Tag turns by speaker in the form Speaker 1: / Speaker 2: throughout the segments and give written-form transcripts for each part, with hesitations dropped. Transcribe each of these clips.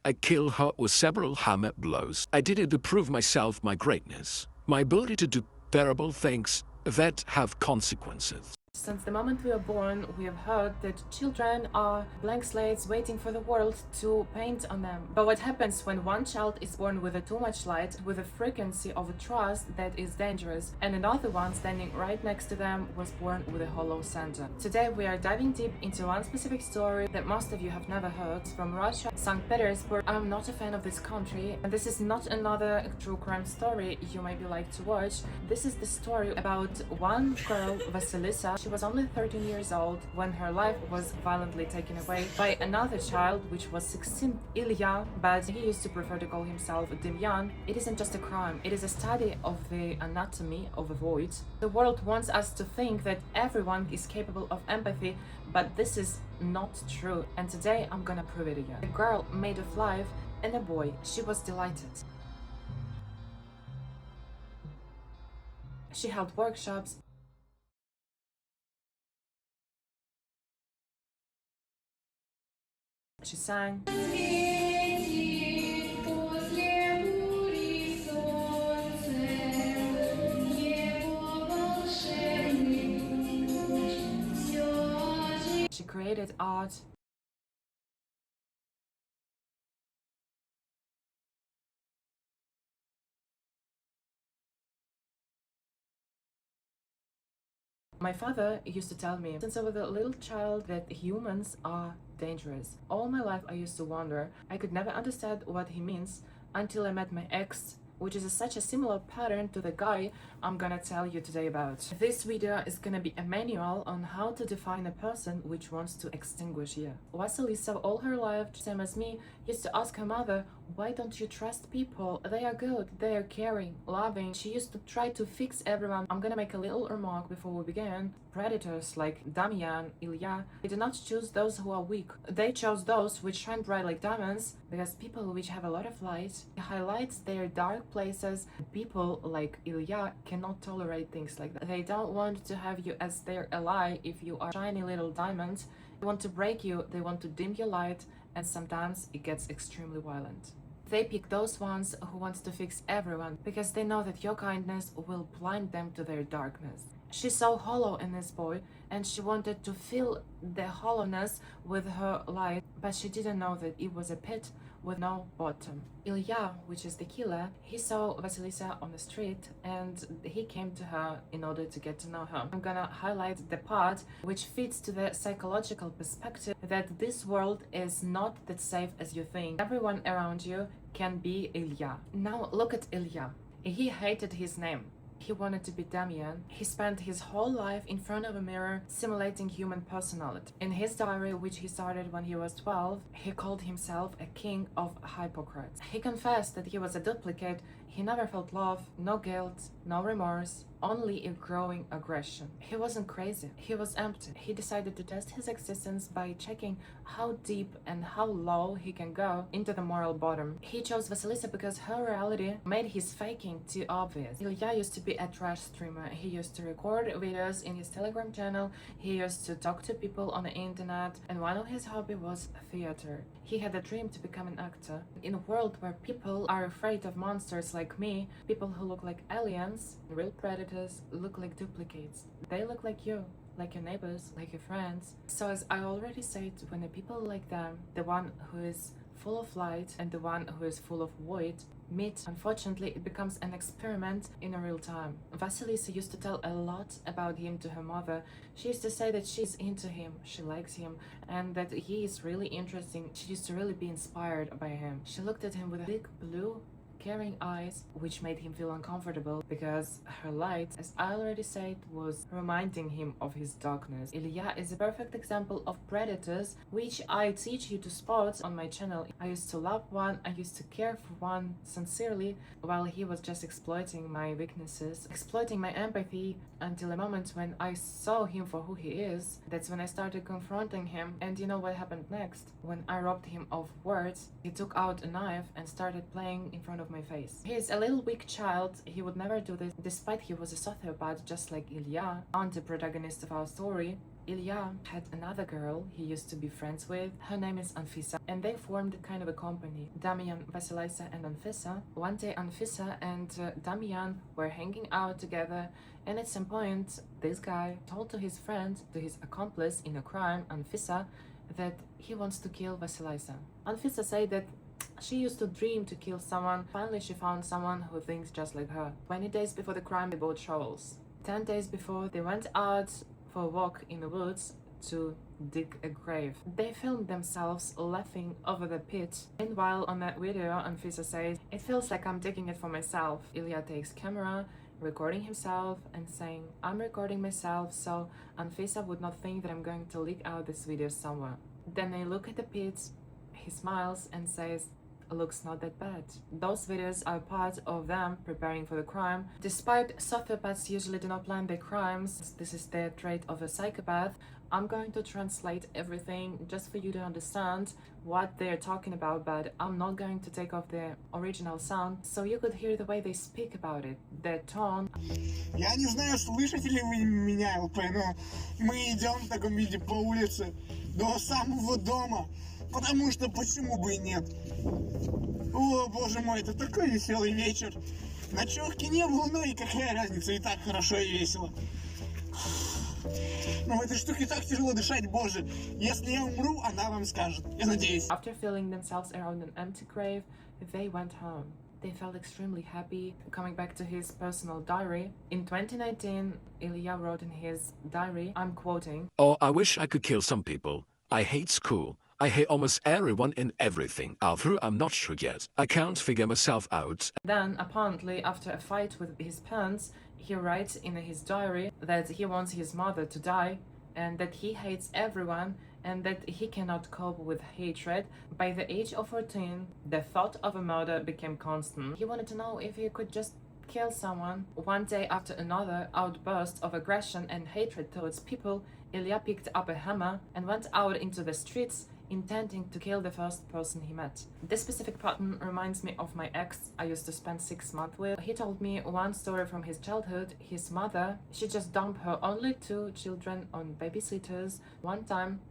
Speaker 1: I kill her with several hammer blows. I did it to prove myself my greatness, my ability to do terrible things that have consequences.
Speaker 2: Since the moment we are born, we have heard that children are blank slates waiting for the world to paint on them. But what happens when one child is born with too much light, with a frequency of a trust that is dangerous, and another one standing right next to them was born with a hollow center? Today we are diving deep into one specific story that most of you have never heard, from Russia, St. Petersburg. I'm not a fan of this country, and this is not another true crime story you maybe like to watch. This is the story about one girl, Vasilisa. She was only 13 years old when her life was violently taken away by another child, which was 16, Ilya, but he used to prefer to call himself Damian. It isn't just a crime, it is a study of the anatomy of a void. The world wants us to think that everyone is capable of empathy, but this is not true, and today I'm gonna prove it again. A girl made of life and a boy. She was delighted. She held workshops. She sang. She created art. My father used to tell me since I was a little child that humans are dangerous. All my life I used to wonder. I could never understand what he means until I met my ex, which is such a similar pattern to the guy I'm gonna tell you today about. This video is gonna be a manual on how to define a person which wants to extinguish you. Vasilisa, all her life, same as me, used to ask her mother, why don't you trust people? They are good, they are caring, loving. She used to try to fix everyone. I'm gonna make a little remark before we begin. Predators like Damian, Ilya, they do not choose those who are weak. They chose those which shine bright like diamonds, because people which have a lot of light highlights their dark places. People like Ilya cannot tolerate things like that. They don't want to have you as their ally if you are shiny little diamond. They want to break you, they want to dim your light, and sometimes it gets extremely violent. They pick those ones who want to fix everyone because they know that your kindness will blind them to their darkness. She saw hollow in this boy and she wanted to fill the hollowness with her light, but she didn't know that it was a pit with no bottom. Ilya, which is the killer, he saw Vasilisa on the street and he came to her in order to get to know her. I'm gonna highlight the part which fits to the psychological perspective that this world is not that safe as you think. Everyone around you can be Ilya. Now look at Ilya. He hated his name. He wanted to be Damian. He spent his whole life in front of a mirror simulating human personality. In his diary, which he started when he was 12, he called himself a king of hypocrites. He confessed that he was a duplicate. He never felt love, no guilt, no remorse, only a growing aggression. He wasn't crazy, he was empty. He decided to test his existence by checking how deep and how low he can go into the moral bottom. He chose Vasilisa because her reality made his faking too obvious. Ilya used to be a trash streamer. He used to record videos in his Telegram channel, he used to talk to people on the internet, and one of his hobbies was theater. He had a dream to become an actor. In a world where people are afraid of monsters like me, people who look like aliens, real predators, look like duplicates. They look like you, like your neighbors, like your friends. So as I already said, when the people like them, the one who is full of light and the one who is full of void, meet, unfortunately it becomes an experiment in a real time. Vasilisa used to tell a lot about him to her mother. She used to say that she's into him, she likes him, and that he is really interesting. She used to really be inspired by him. She looked at him with big blue caring eyes, which made him feel uncomfortable because her light, as I already said, was reminding him of his darkness. Ilya is a perfect example of predators, which I teach you to spot on my channel. I used to love one, I used to care for one sincerely, while he was just exploiting my weaknesses, exploiting my empathy, until a moment when I saw him for who he is. That's when I started confronting him, and you know what happened next? When I robbed him of words, he took out a knife and started playing in front of my face. He is a little weak child, he would never do this, despite he was a sociopath just like Ilya, anti-protagonist of our story. Ilya had another girl he used to be friends with. Her name is Anfisa, and they formed kind of a company. Damian, Vasilisa, and Anfisa. One day Anfisa and Damian were hanging out together, and at some point this guy told to his friend, to his accomplice in a crime, Anfisa, that he wants to kill Vasilisa. Anfisa said that she used to dream to kill someone. Finally she found someone who thinks just like her. 20 days before the crime they bought shovels. 10 days before they went out for a walk in the woods to dig a grave. They filmed themselves laughing over the pit. Meanwhile, on that video, Anfisa says, "It feels like I'm digging it for myself." Ilya takes camera, recording himself and saying, "I'm recording myself so Anfisa would not think that I'm going to leak out this video somewhere." Then they look at the pit, he smiles and says, "Looks not that bad." Those videos are part of them preparing for the crime. Despite sociopaths usually do not plan their crimes, this is the trait of a psychopath. I'm going to translate everything just for you to understand what they're talking about, but I'm not going to take off the original sound, so you could hear the way they speak about it, their tone.
Speaker 3: Я не знаю, слышите ли вы меня, ЛП, но мы идем в таком виде по улице до самого дома, потому что почему бы и нет. О, боже мой, это такой веселый вечер. Ночевки не было, ну и какая разница, и так хорошо и весело. Но в этой штуке так тяжело дышать, боже. Если я умру, она вам скажет. Я надеюсь.
Speaker 2: After feeling themselves around an empty grave, they went home. They felt extremely happy. Coming back to his personal diary, in 2019, Ilya wrote in his diary, I'm quoting,
Speaker 1: "Oh, I wish I could kill some people. I hate school. I hate almost everyone and everything. Although I'm not sure yet. I can't figure myself out."
Speaker 2: Then, apparently, after a fight with his parents, he writes in his diary that he wants his mother to die and that he hates everyone and that he cannot cope with hatred. By the age of 14, the thought of a murder became constant. He wanted to know if he could just kill someone. One day after another outburst of aggression and hatred towards people, Ilya picked up a hammer and went out into the streets intending to kill the first person he met. This specific pattern reminds me of my ex I used to spend 6 months with. He told me one story from his childhood. His mother, she just dumped her only 2 children on babysitters. One time,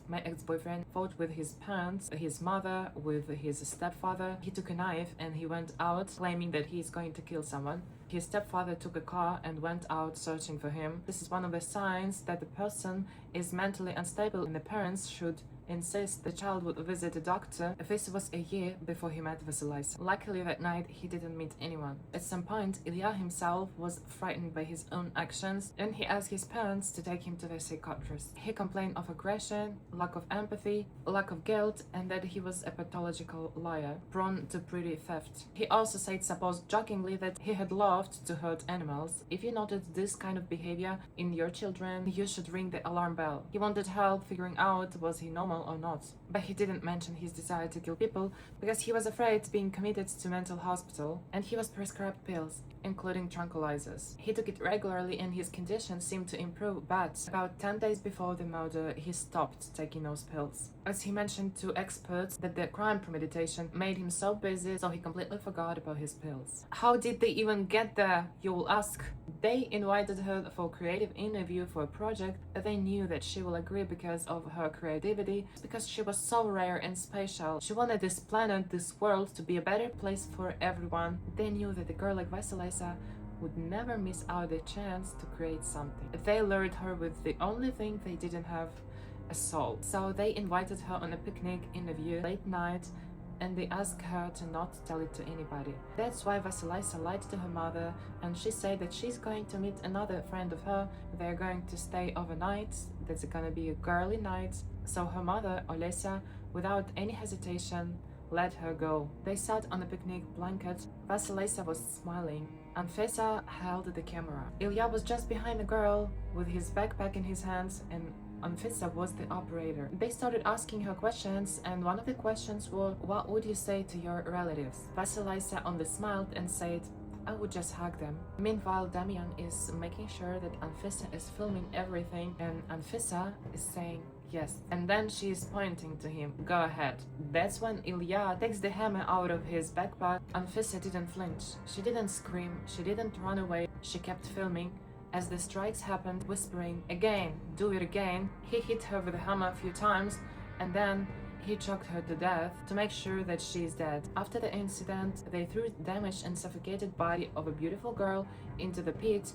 Speaker 2: my ex-boyfriend fought with his parents, his mother, with his stepfather. He took a knife and he went out claiming that he's going to kill someone. His stepfather took a car and went out searching for him. This is one of the signs that the person is mentally unstable and the parents should insist the child would visit a doctor. This was a year before he met Vasilisa. Luckily that night he didn't meet anyone. At some point, Ilya himself was frightened by his own actions and he asked his parents to take him to the psychiatrist. He complained of aggression, lack of empathy, lack of guilt, and that he was a pathological liar, prone to petty theft. He also said, supposed jokingly, that he had loved to hurt animals. If you noted this kind of behavior in your children, you should ring the alarm bell. He wanted help figuring out was he normal or not, but he didn't mention his desire to kill people because he was afraid being committed to mental hospital, and he was prescribed pills, including tranquilizers. He took it regularly and his condition seemed to improve, but about 10 days before the murder he stopped taking those pills, as he mentioned to experts that the crime premeditation made him so busy so he completely forgot about his pills. How did they even get there, you will ask? They invited her for a creative interview for a project that they knew that she will agree because of her creativity, because she was so rare and special. She wanted this planet, this world, to be a better place for everyone. They knew that a girl like Vasilisa would never miss out the chance to create something. They lured her with the only thing they didn't have, a soul. So they invited her on a picnic interview late night and they asked her to not tell it to anybody. That's why Vasilisa lied to her mother, and she said that she's going to meet another friend of her. They're going to stay overnight. That's gonna be a girly night. So her mother, Olesya, without any hesitation, let her go. They sat on a picnic blanket. Vasilisa was smiling. Anfisa held the camera. Ilya was just behind the girl with his backpack in his hands, and Anfisa was the operator. They started asking her questions, and one of the questions was, what would you say to your relatives? Vasilisa only smiled and said, I would just hug them. Meanwhile, Damian is making sure that Anfisa is filming everything, and Anfisa is saying yes. And then she is pointing to him, go ahead. That's when Ilya takes the hammer out of his backpack. Anfisa didn't flinch. She didn't scream. She didn't run away. She kept filming. As the strikes happened, whispering, "Again, do it again," he hit her with a hammer a few times, and then he choked her to death to make sure that she is dead. After the incident, they threw the damaged and suffocated body of a beautiful girl into the pit.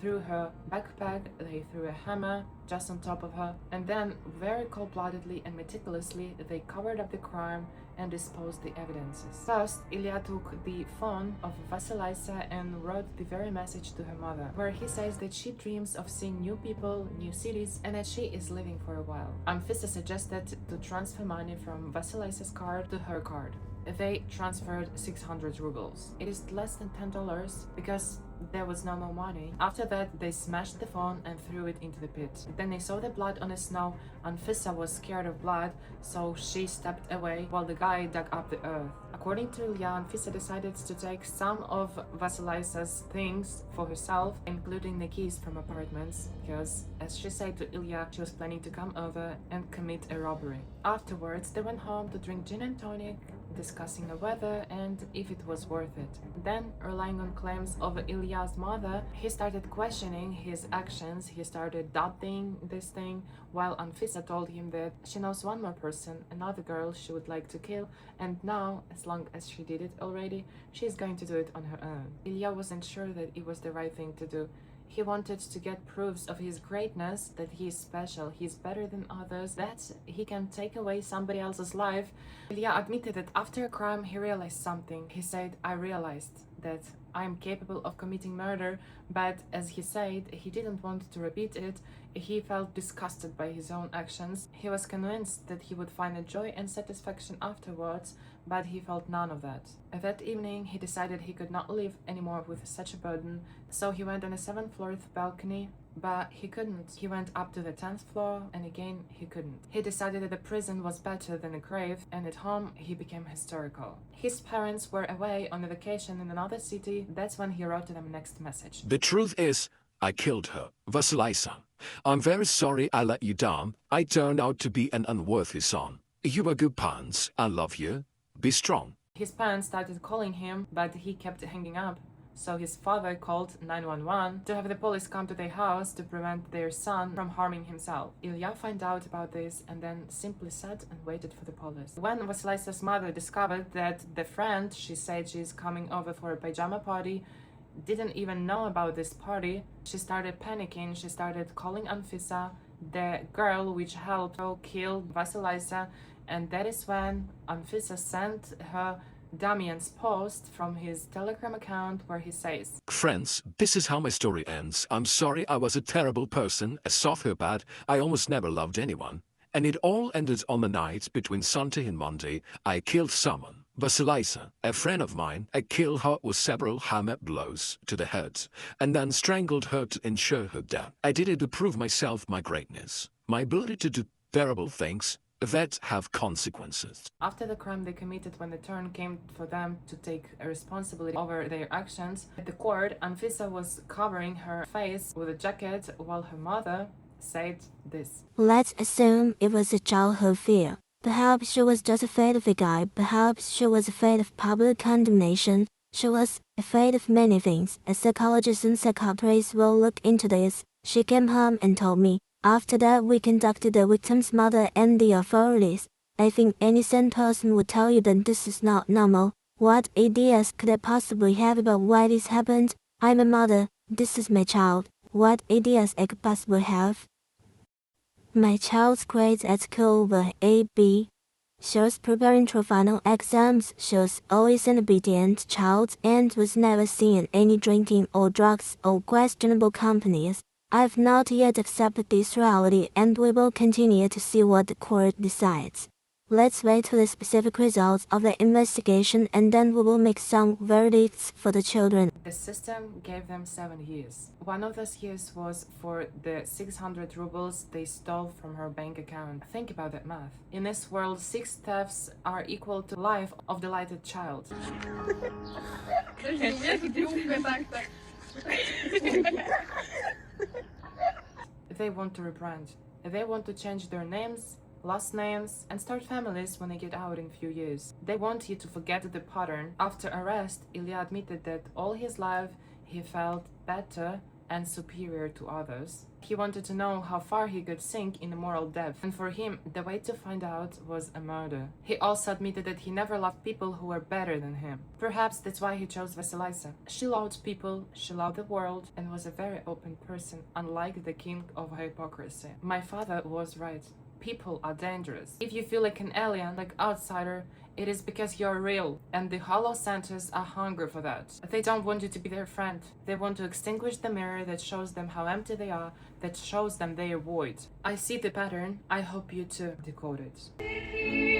Speaker 2: Through her backpack, they threw a hammer just on top of her, and then, very cold-bloodedly and meticulously, they covered up the crime and disposed the evidences. First, Ilya took the phone of Vasilisa and wrote the very message to her mother, where he says that she dreams of seeing new people, new cities, and that she is living for a while. Anfisa suggested to transfer money from Vasilisa's card to her card. They transferred 600 rubles. It is less than $10 because there was no more money. After that, they smashed the phone and threw it into the pit. Then they saw the blood on the snow. Anfisa was scared of blood, so she stepped away while the guy dug up the earth. According to Ilya, Anfisa decided to take some of Vasilisa's things for herself, including the keys from apartments, because, as she said to Ilya, she was planning to come over and commit a robbery. Afterwards, they went home to drink gin and tonic, discussing the weather and if it was worth it. Then, relying on claims of Ilya's mother, he started questioning his actions. He started doubting this thing, while Anfisa told him that she knows one more person, another girl she would like to kill, and now, as long as she did it already, she's going to do it on her own. Ilya wasn't sure that it was the right thing to do. He wanted to get proofs of his greatness, that he is special, he's better than others, that he can take away somebody else's life. Ilya admitted that after a crime he realized something. He said, "I realized that I am capable of committing murder," but as he said, he didn't want to repeat it. He felt disgusted by his own actions. He was convinced that he would find a joy and satisfaction afterwards, but he felt none of that. That evening, he decided he could not live anymore with such a burden, so he went on a 7th-floor balcony, but he couldn't. He went up to the 10th floor, and again, he couldn't. He decided that the prison was better than a grave, and at home, he became hysterical. His parents were away on a vacation in another city. That's when he wrote to them next message.
Speaker 1: The truth is, I killed her, Vasilisa. I'm very sorry I let you down. I turned out to be an unworthy son. You were good parents. I love you. Be strong.
Speaker 2: His parents started calling him, but he kept hanging up. So his father called 911 to have the police come to their house to prevent their son from harming himself. Ilya found out about this and then simply sat and waited for the police. When Vasilisa's mother discovered that the friend she said she's coming over for a pajama party didn't even know about this party, she started panicking. She started calling Anfisa, the girl which helped kill Vasilisa, and that is when Anfisa sent her Damian's post from his Telegram account where he says,
Speaker 1: "Friends, this is how my story ends. I'm sorry I was a terrible person, a sociopath. I almost never loved anyone. And it all ended on the night between Sunday and Monday. I killed someone. Vasilisa, a friend of mine. I killed her with several hammer blows to the head, and then strangled her to ensure her death. I did it to prove myself my greatness, my ability to do terrible things that have consequences."
Speaker 2: After the crime they committed, when the turn came for them to take responsibility over their actions, at the court, Anfisa was covering her face with a jacket while her mother said this.
Speaker 4: "Let's assume it was a childhood fear. Perhaps she was just afraid of a guy. Perhaps she was afraid of public condemnation. She was afraid of many things. A psychologist and psychiatrist will look into this. She came home and told me. After that, we contacted the victim's mother and the authorities. I think any sane person would tell you that this is not normal. What ideas could I possibly have about why this happened? I'm a mother. This is my child. What ideas I could possibly have? My child's grades at school were A, B. She was preparing for final exams. She was always an obedient child and was never seen any drinking or drugs or questionable companies. I've not yet accepted this reality, and we will continue to see what the court decides. Let's wait for the specific results of the investigation, and then we will make some verdicts for the children.
Speaker 2: The system gave them 7 years. One of those years was for the 600 rubles they stole from her bank account. Think about that math. In this world, 6 thefts are equal to life of delighted child. They want to rebrand. They want to change their names, last names, and start families when they get out in a few years. They want you to forget the pattern. After arrest, Ilya admitted that all his life he felt better and superior to others. He wanted to know how far he could sink in moral depth, and for him, the way to find out was a murder. He also admitted that he never loved people who were better than him. Perhaps that's why he chose Vasilisa. She loved people, she loved the world, and was a very open person, unlike the king of hypocrisy. My father was right. People are dangerous. If you feel like an alien, like outsider, it is because you're real, and the hollow centers are hungry for that. They don't want you to be their friend. They want to extinguish the mirror that shows them how empty they are, that shows them their void. I see the pattern. I hope you too decode it.